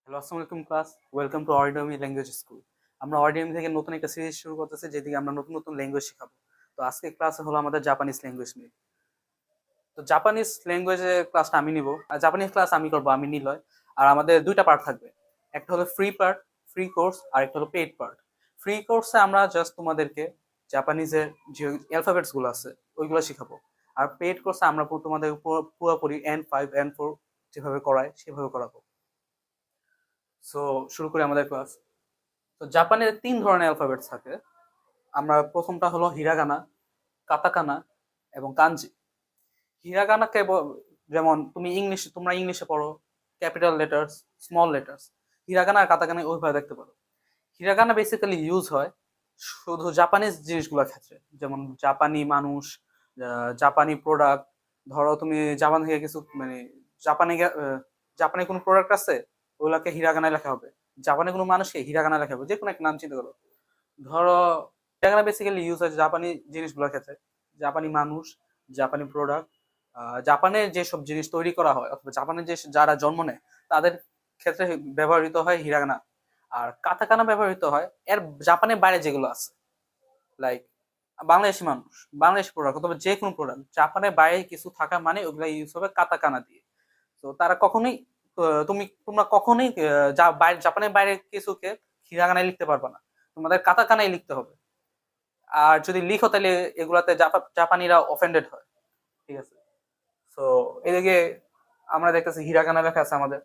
Hello, আসসালামু আলাইকুম class. Welcome to অরিডমি ল্যাঙ্গুয়েজ স্কুল। আমরা অরিডমি থেকে নতুন একটা সিরিজ শুরু করতেছি, যেদিকে আমরা নতুন নতুন ল্যাঙ্গুয়েজ শেখাবো। তো আজকে ক্লাস হলো আমাদের জাপানিজ ল্যাঙ্গুয়েজ নিয়ে। তো জাপানিজ ল্যাঙ্গুয়েজের ক্লাসটা আমি নিব, আর জাপানিজ ক্লাস আমি করবো, আমি নিলয়। আর আমাদের দুইটা পার্ট থাকবে, একটা হলো ফ্রি পার্ট, ফ্রি কোর্স, আর একটা হলো পেইড পার্ট। ফ্রি কোর্সে আমরা জাস্ট তোমাদেরকে জাপানিজের যে অ্যালফাবেটস গুলো আছে ওইগুলো শেখাবো। আর পেইড কোর্সে আমরা তোমাদের পুরোপুরি N5 N4 যেভাবে করায় সেভাবে করাবো। সো শুরু করি আমাদের ক্লাস। তো জাপানের তিন ধরনের অ্যালফাবেট থাকে। আমরা প্রথমটা হলো হিরাগানা, কাতাকানা এবং কাঞ্জি। হিরাগানাকে যেমন তোমরা ইংলিশে পড়ো capital letters, small letters. Hiragana আর কাতাকানা ওইভাবে দেখতে পারো। হিরাগানা বেসিক্যালি ইউজ হয় শুধু জাপানিজ জিনিসগুলোর ক্ষেত্রে, যেমন জাপানি মানুষ, জাপানি প্রোডাক্ট। ধরো তুমি জাপান থেকে কিছু জাপানি জাপানি কোনো প্রোডাক্ট আছে, ওগুলাকে হিরাগানায় লেখা হবে। জাপানি কোনো মানুষকে হিরাগানায় লেখা হবে, যে কোনো একটা নাম চিন্তা করো। ধরো হিরাগানা বেসিক্যালি ইউজ হয় জাপানি জিনিসগুলোর ক্ষেত্রে, জাপানি মানুষ, জাপানি প্রোডাক্ট, জাপানের যেসব জিনিস তৈরি করা হয় অথবা জাপানের যে যারা জন্ম নেয় তাদের ক্ষেত্রে ব্যবহৃত হয় হিরাগানা। আর কাতাকানা ব্যবহৃত হয় এর জাপানের বাইরে যেগুলো আছে, লাইক বাংলাদেশি মানুষ, বাংলাদেশি প্রোডাক্ট অথবা যে কোনো প্রোডাক্ট জাপানের বাইরে কিছু থাকা মানে ওগুলা ইউজ হবে কাতাকানা দিয়ে। তো তারা কখনোই তোমরা কখনোই জাপানের বাইরে কিছুকে হিরাগানায় লিখতে পারবে না, তোমাদের কাতাকানায় লিখতে হবে। আর যদি লিখো তাহলে এগুলাতে জাপানিরা অফেন্ডেড হয়। ঠিক আছে। তো এদিকে আমরা দেখতেছি হিরাগানা লেখা আছে আমাদের।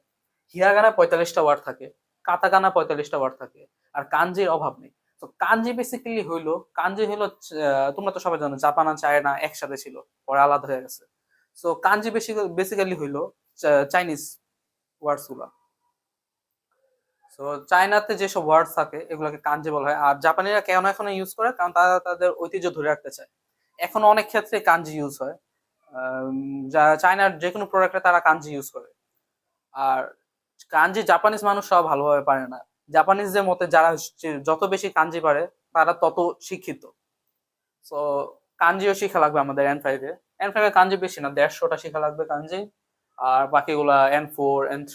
হিরাগানা 45টা ওয়ার্ড থাকে, কাতাকানা 45টা ওয়ার্ড থাকে, আর কাঞ্জির অভাব নেই। তো কাঞ্জি হইলো তোমরা তো সবাই জানো জাপান আর চায়না একসাথে ছিল, পরে আলাদা হয়ে গেছে। তো কাঞ্জি বেসিক্যালি হইলো চাইনিজ ওয়ার্ডস গুলা। তো চায়নাতে যেসব ওয়ার্ড থাকে এগুলোকে কাঞ্জি বলা হয়। আর জাপানিরা কেন এখন ইউজ করে, কারণ তারা তাদের ঐতিহ্য ধরে রাখতে চায়। এখন অনেক ক্ষেত্রে কাঞ্জি ইউজ হয়। যা চায়নার যে কোনো প্রোডাক্টে তারা কাঞ্জি ইউজ করে। আর কাঞ্জি জাপানিজ মানুষ সব ভালোভাবে পারে না। জাপানিজদের মতে যারা যত বেশি কাঞ্জি পারে তারা তত শিক্ষিত। তো কাঞ্জিও শিখা লাগবে আমাদের N5-এ। N5-এ কাঞ্জি বেশি না, 150টা শিখা লাগবে কাঞ্জি। আর বাকিগুলা N4 N3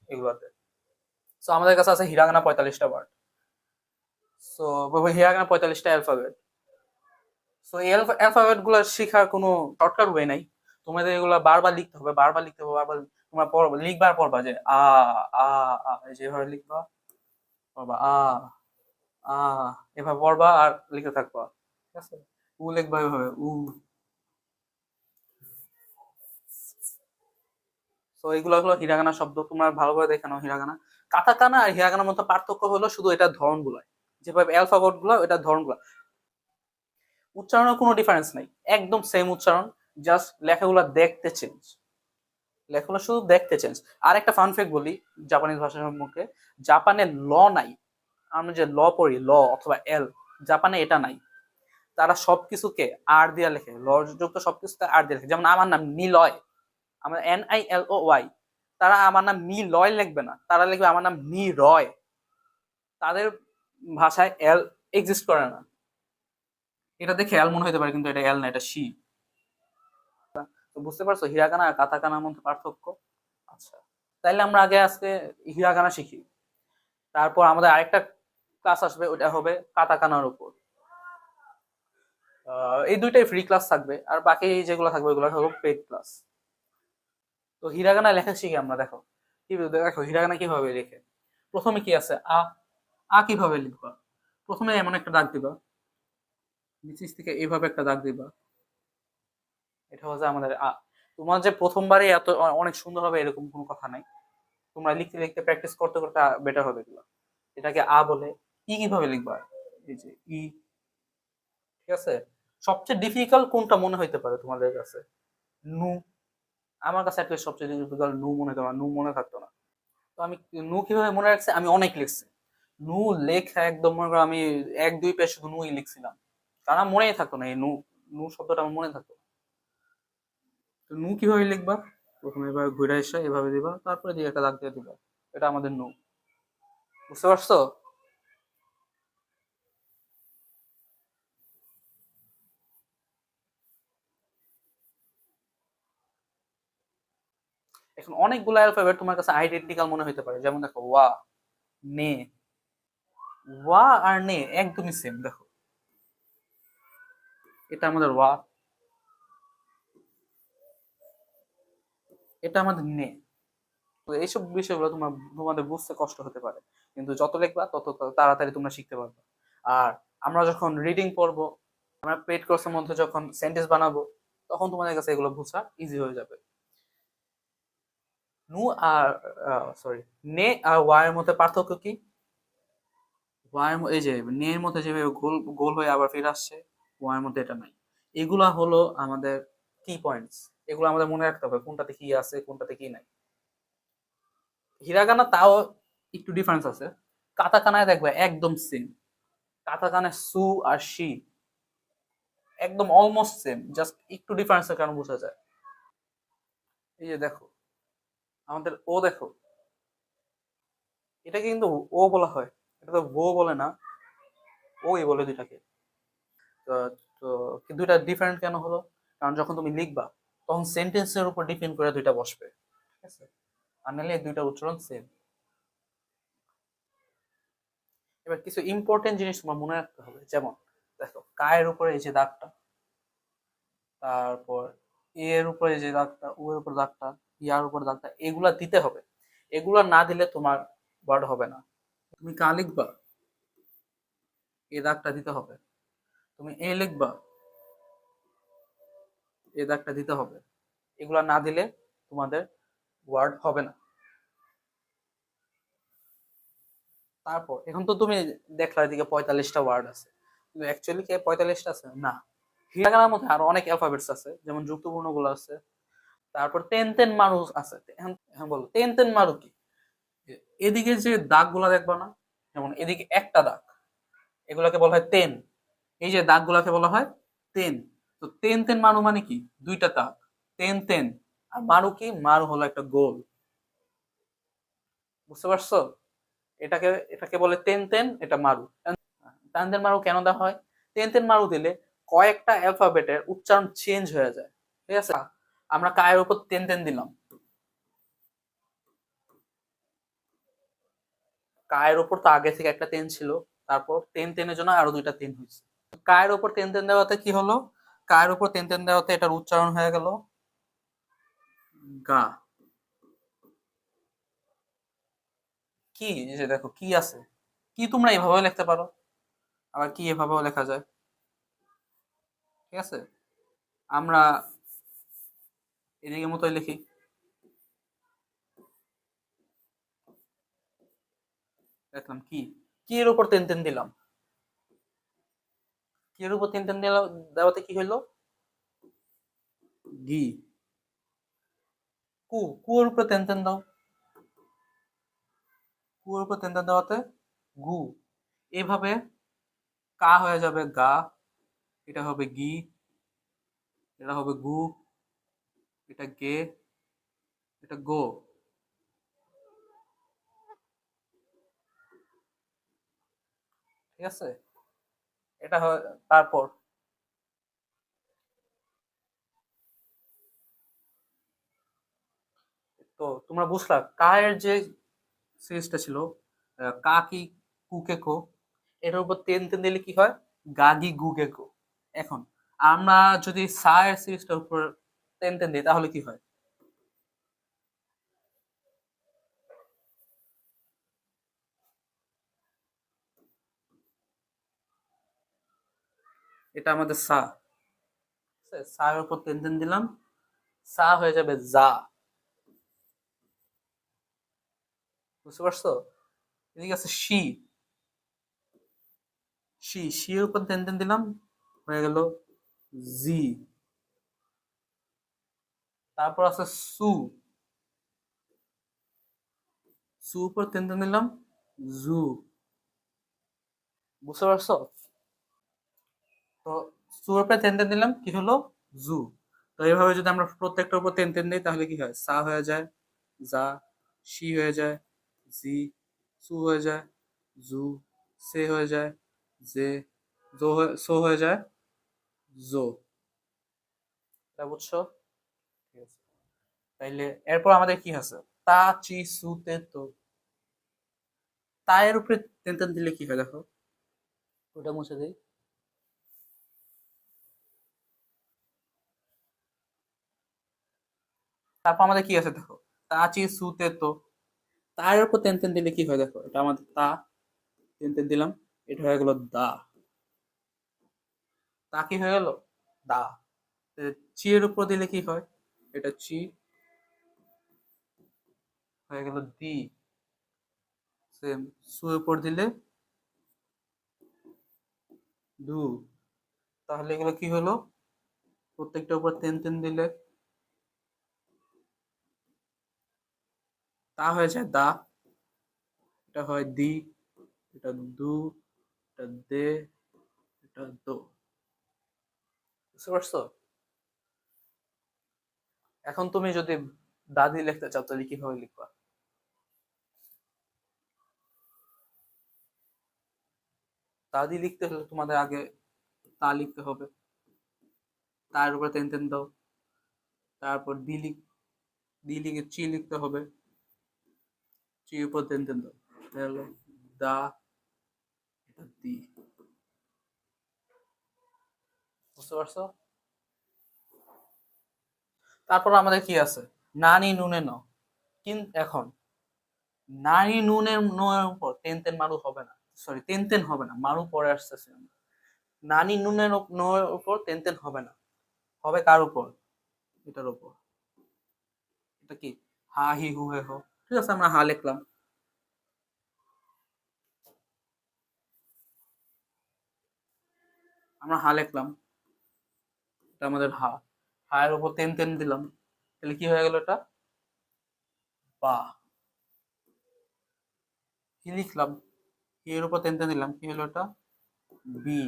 এগুলাতে। তো আমাদের কাছে আছে হিরাগানা 45টা ওয়ার্ড। সো হিরাগানা 45টা অ্যালফাবেট। সো এই অ্যালফাবেট গুলো শেখার কোনো শর্টকাট ওয়ে নাই। তোমাদের এগুলা বারবার লিখতে হবে, বারবার লিখতে হবে, বারবার তোমরা পড়বা, লিখবার পড়বা যে আ যেভাবে লিখবা, পড়বা আ এভাবে পড়বা আর লিখতে থাকবা। ঠিক আছে। লিখবা এভাবে তো এগুলো হলো হিরাগানা শব্দ, তোমরা ভালোভাবে দেখে নাও হিরাগানা। কাতাকানা আর হিরাগানার মধ্যে পার্থক্য হলো শুধু এটার ধরন গুলো, যেভাবে অ্যালফাবেট গুলো এটার ধরন গুলো। উচ্চারণের কোনো ডিফারেন্স নাই, একদম সেম উচ্চারণ, জাস্ট লেখাগুলো দেখতে চেঞ্জ। লেখাগুলো শুধু দেখতে চেঞ্জ। আর একটা ফান ফ্যাক্ট বলি জাপানিজ ভাষা সম্পর্কে, জাপানে ল নাই। আমরা যে ল পড়ি, ল অথবা এল, জাপানে এটা নাই। তারা সবকিছুকে আর দিয়া লেখে, ল যুক্ত সবকিছুকে আর দিয়ে লেখে। যেমন আমার নাম নিলয়, আমার NILOY, তারা আমার নাম নিলয় লিখবে না, তারা লিখবে আমার নাম নিরয়। তাদের ভাষায় এল এক্সিস্ট করে না। এটা দেখে এল মনে হতে পারে, কিন্তু এটা এল না, এটা শি। তো বুঝতে পারছো হিরাগানা আর কাতাকানার মধ্যে পার্থক্য। আচ্ছা, তাইলে আমরা আগে আজকে হিরাগানা শিখি, তারপর আমাদের আরেকটা ক্লাস আসবে, ওটা হবে কাতাকানার উপর। এই দুইটাই ফ্রি ক্লাস থাকবে, আর বাকি যেগুলো থাকবে ওগুলো হলো পেড ক্লাস। তো হিরাগানা লেখা শিখি আমরা। দেখো কি, দেখো হিরাগানা কিভাবে লেখে। প্রথমে কি আছে আ কিভাবে লিখবা। প্রথমে এমন একটা দাগ দিবা, নিচের থেকে এইভাবে একটা দাগ দিবা, এটা হচ্ছে আমাদের তোমার যে প্রথমবারে এত অনেক সুন্দর হবে এরকম কোনো কথা নাই। তোমরা লিখতে লিখতে প্র্যাকটিস করতে করতে বেটার হবে এগুলো। এটাকে বলে। কিভাবে লিখবা, এই যে ঠিক আছে। সবচেয়ে ডিফিকাল্ট কোনটা মনে হইতে পারে তোমাদের কাছে? নু। আমার কাছে একটা সবচেয়ে ডিফিকাল্ট নু মনে হতো না, নু মনে থাকতো না। তো আমি নু কিভাবে মনে রাখছি, আমি অনেক লিখছি। নু লেখা একদম মনে করো আমি 1-2 পেজ শুধু নুই লিখছিলাম, কারণ আমার মনেই থাকতো না এই নু, নু শব্দটা আমার মনে থাকতো না। তো নু কিভাবে লিখবা, প্রথমে এভাবে ঘুরে এসে এভাবে দিবা, তারপরে দিয়ে একটা দাগ দিয়ে দিবা, এটা আমাদের নু। বুঝতে পারছো? এখন অনেকগুলো অ্যালফাবেট তোমার কাছে আইডেন্টিক্যাল মনে হতে পারে, যেমন দেখো ওয়া, নে। ওয়া আর নে একদমই সেম। দেখো এটা আমাদের ওয়া, এটা আমাদের নে। তো এইসব বিষয়গুলো তোমাদের বুঝতে কষ্ট হতে পারে, কিন্তু যত লিখবা তত তাড়াতাড়ি তোমরা শিখতে পারবে। আর আমরা যখন রিডিং পড়বো, আমরা পেড কোর্সের মধ্যে যখন সেন্টেন্স বানাবো, তখন তোমাদের কাছে এগুলো বোঝা ইজি হয়ে যাবে। নু আর সরি, নে আর ওয়ার মধ্যে পার্থক্য কি? এই যে নে এর মধ্যে যেভাবে গোল গোল হয়ে আবার ফিরে আসছে, ওয়ার মধ্যে এটা নাই। এগুলা হলো আমাদের কি পয়েন্টস, এগুলো আমাদের মনে রাখতে হবে কোনটাতে কি আছে কোনটাতে কি নাই। হিরাগানা তাও একটু ডিফারেন্স আছে, কাতাকানায় দেখবে একদম সেম। কাতাকানায় সু আর শি একদম অলমোস্ট সেম, জাস্ট একটু ডিফারেন্সের কারণে বোঝা যায়। এই যে দেখো আমাদের ও, দেখো এটাকে কিন্তু ও বলা হয়, এটা তো ও বলে না, ওই বলে দুইটাকে। তো তো দুইটা ডিফারেন্ট কেন হলো? কারণ যখন তুমি লিখবা তখন সেন্টেন্সের উপর ডিপেন্ড করে দুইটা বসবে, ঠিক আছে? আর নাহলে এই দুইটার উচ্চারণ সেম। এবার কিছু ইম্পর্টেন্ট জিনিস তোমার মনে রাখতে হবে, যেমন দেখো কায়ের উপরে এই যে দাগটা, তারপর এর উপরে যে দাগটা, ও এর উপর দাগটা, ইয়ার উপর দাগটা, এগুলা দিতে হবে। এগুলা না দিলে তোমার ওয়ার্ড হবে না। তুমি কা লিখবা, এ দাগটা দিতে হবে। তুমি এ লিখবা, এ দাগটা দিতে হবে। এগুলা না দিলে তোমাদের ওয়ার্ড হবে না। তারপর এখন তো তুমি দেখলা এদিকে 45টা ওয়ার্ড আছে, কিন্তু অ্যাকচুয়ালি কি 45টা আছে না। হিরাগানার মধ্যে আরো অনেক অ্যালফাবেটস আছে, যেমন যুক্তবর্ণ গুলো আছে। তারপর তেন তেন মারু আছে। এখন এখন বলো তেন তেন মারু কি? এদিকে যে দাগ গুলা দেখবা না, যেমন এদিকে একটা দাগ, এগুলাকে বলা হয় তেন। এই যে দাগ গুলাকে বলা হয় তেন। তো তেন তেন মারু মানে কি? দুইটা দাগ, তেন তেন। আর মারু কি? মারু হলো একটা গোল। বুঝতে পারছো? এটাকে এটাকে বলে তেন তেন, এটা মারু। তেন তেন মারু কেন দেওয়া হয়? তেন তেন মারু দিলে কয়েকটা অ্যালফাবেটের উচ্চারণ চেঞ্জ হয়ে যায়, ঠিক আছে? আমরা কায়ের উপর তেন তেন দিলাম, কায়ের উপর তো আগে থেকে একটা তেন ছিল, তারপর তেন তেনের জন্য আরো দুইটা তেন হয়েছে। কায়ের উপর তেন তেন দেওয়াতে কি হলো? কায়ের উপর তেন তেন দেওয়াতে এটার উচ্চারণ হয়ে গেল গা। কি, এই যে দেখো কি আছে, কি তোমরা এভাবেও লিখতে পারো, আবার কি এভাবেও লেখা যায়, ঠিক আছে? আমরা এদিকে মতোই লিখি, দেখলাম কি, কি এর উপর তেন তেন দিলাম, কি এর উপর তেন তেন দিলাম, দেওয়াতে কি হইলো? গি। কু, কু এর উপর তেন তেন দাও, কু এর উপর তেন তেন দেওয়াতে গু। এভাবে কা হয়ে যাবে গা, এটা হবে গি, এটা হবে গু, এটা গে, এটা গো। ঠিক আছে? এটা হয়। তারপর তো তোমরা বুঝলা কায়ের যে সিরিজটা ছিল, কা কি কুকে কো, এটার উপর তেন তেন দিলে কি হয়? গাগি গুগে কো। এখন আমরা যদি সা এর সিরিজটার উপর তেন তেন দিই তাহলে কি হয়? এটা আমাদের সা, ঠিক আছে? সা এর উপর তেন তেন দিলাম, সা হয়ে যাবে জা। বুঝতে পারছো? এদিকে আছে শি, শি, শি এর উপর তেন তেন দিলাম, হয়ে গেল জি। তারপর আছে সু, সু উপর তেন তেন দিলাম, জু। বুঝতে পারছো? তো সু এর উপরে তেন তেন দিলাম, কি হলো? জু। তো এইভাবে যদি আমরা প্রত্যেকটার উপর তেন তেন দিই তাহলে কি হয়? সা হয়ে যায় জা, শি হয়ে যায় জি, সু হয়ে যায় জু, সে হয়ে যায় জে, সো হয়ে যায় জো। এটা বুঝছো? ঠিক আছে। তাইলে এরপর আমাদের কি আছে? তা চি সুতে তো, তা এর উপরে তেন তেন দিলে কি হয় দেখো, ওটা মুছে দিই। তারপর আমাদের কি আছে দেখো, তা চি সুতে তো, তার উপর তেন তেন দিলে কি হয় দেখো, এটা আমাদের তা, তেন তেন দিলাম, এটা হয়ে গেল দা। তা কি হয়ে গেল? দা। চি এর উপর দিলে কি হয়? এটা চি হয়ে গেল দি। সেম, সু এর উপর দিলে দু। তাহলে এগুলো কি হলো? প্রত্যেকটার উপর তেন তেন দিলে তা হয়ে যায় দা, এটা হয় দি, এটা দু, এটা দে, এটা দো। বুঝতে পারছো? এখন তুমি যদি দাদি লিখতে চাও তাহলে কিভাবে লিখবা? দাদি লিখতে হলে তোমাদের আগে তা লিখতে হবে, তার উপরে তেন তেন দাও, তারপর দি লিখে চি লিখতে হবে, চি উপর তেন তেন দাও, তাহলে দা, এটা দি। বুঝতে পারছো? তারপর আমাদের কি আছে? নানি নুনে ন। কিন্তু এখন নারী নুনের নের উপর তেন তেন মারু হবে না, সরি তেন তেন হবে না, মারু পরে আসতেছে। নানি নুনের নের উপর তেন তেন হবে না, হবে কার উপর? এটার উপর। এটা কি? হা হি হু হে হো। ঠিক আছে, আমরা হা লিখলাম। আমরা হা লিখলাম, এটা আমাদের হা। হা এর উপর তেন তেন দিলাম, তাহলে কি হয়ে গেল এটা? বা। কি লিখলাম? কি এর উপর তেন তেন দিলাম, কি হলো এটা? বি।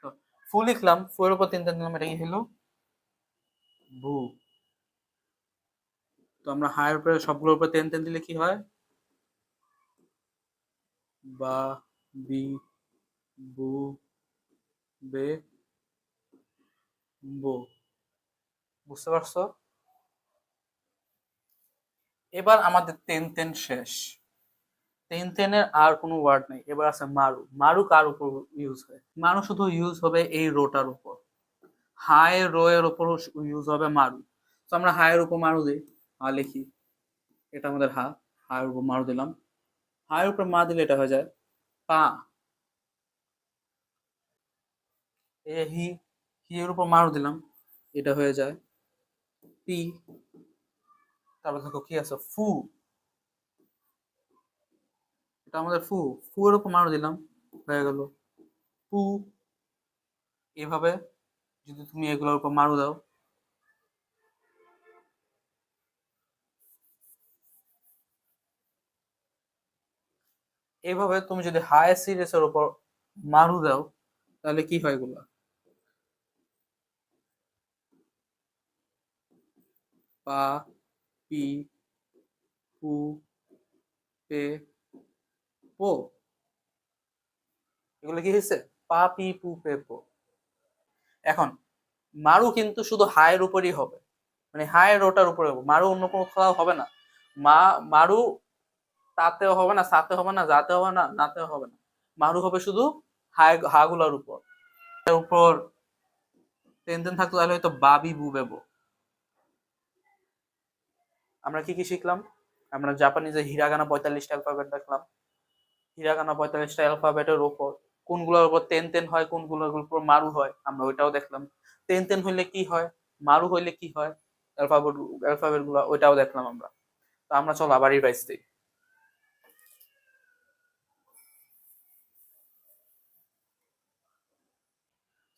তো ফু লিখলাম, ফু এর উপর তেন তেন দিলাম, এটা কি হলো? বু। তো আমরা হা এর উপরে সবগুলোর উপর তেন তেন দিলে কি হয়? বা, বি, বু, বে, বো। বুঝতে পারছো? এবার আমাদের তেন তেন শেষ। তেন তেনের আর কোনো ওয়ার্ড নেই, এবার আছে মারু। মারু কার উপর ইউজ হয়? মারু শুধু ইউজ হবে এই রোটার উপর, হাই রো এর উপর ইউজ হবে মারু। তো আমরা হায়ের উপর মারু দিই, হা লিখি, এটা আমাদের হা, হায়ের উপর মারু দিলাম, হায়ের উপর মা দিলে এটা হয়ে যায় পা। এ হি, হি এর উপর মারু দিলাম, এটা হয়ে যায় পি। তারপর দেখো কি আছে? ফু, এটা আমাদের ফু। ফু এর উপর মারু দিলাম, হয়ে গেল পু। এভাবে যদি তুমি এগুলোর উপর মারু দাও, এইভাবে তুমি যদি হাই সিরিজের উপর মারু দাও, তাহলে কি হয় এগুলো? পা, পি, পু, পে, পো। এগুলো কি হয়েছে? পা, পি, পু, পে, পো। এখন মারু কিন্তু শুধু হায়ের উপরই হবে, মানে হায়ের ওটার উপরে হবে, মারু অন্য কোনো কোথাও হবে না। মা, মারু তাতেও হবে না, সাথে হবে না, যাতে হবে না, নাতেও হবে না। মারু হবে শুধু হায় হাগুলার উপর। এর উপর তেন তেন থাকতো তাহলে হয়তো বাবি বুবেবো। আমরা কি কি শিখলাম? আমরা জাপানিজে হিরাগানা 45টা অ্যালফাবেট দেখলাম। হিরাগানা 45টা অ্যালফাবেটের উপর কোনগুলোর উপর তেন তেন হয়, কোনগুলোর উপর মারু হয়, আমরা ওইটাও দেখলাম। তেন তেন হইলে কি হয়, মারু হইলে কি হয়, অ্যালফাবেট অ্যালফাবেট গুলো ওইটাও দেখলাম আমরা। তো আমরা চলো আবার রিভাইজ দিই।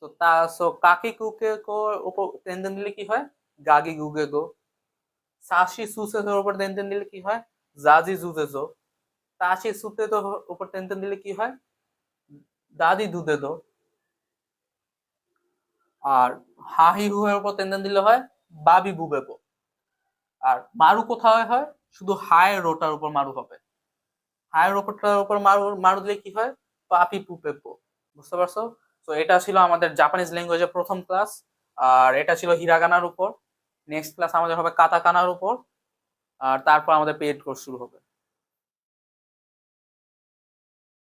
তো তা সো কাকি কুকে কো উপর তেন তেন দিলে কি হয়? গাগি গুগে গো। সাশি সুসে তোর উপর তেন তেন দিলে কি হয়? জাজি জুজে জো। তাশি সুতে তো উপর তেন তেন দিলে কি হয়? দাদি দুধে দো। আর হাহি হুয়ের উপর তেন তেন দিলে হয় বাবি বুবেবো। আর মারু কোথায় হয়? শুধু হায় রোটার উপর মারু হবে, হায় রোটার উপর মারু মারু দিলে কি হয়? পাপি পুপেপো। বুঝতে পারছো? তো এটা ছিল আমাদের জাপানিজ ল্যাঙ্গুয়েজের প্রথম ক্লাস, আর এটা ছিল হিরাগানার উপর। নেক্সট ক্লাস আমাদের হবে কাতাকানার উপর, আর তারপর আমাদের পেইড কোর্স শুরু হবে।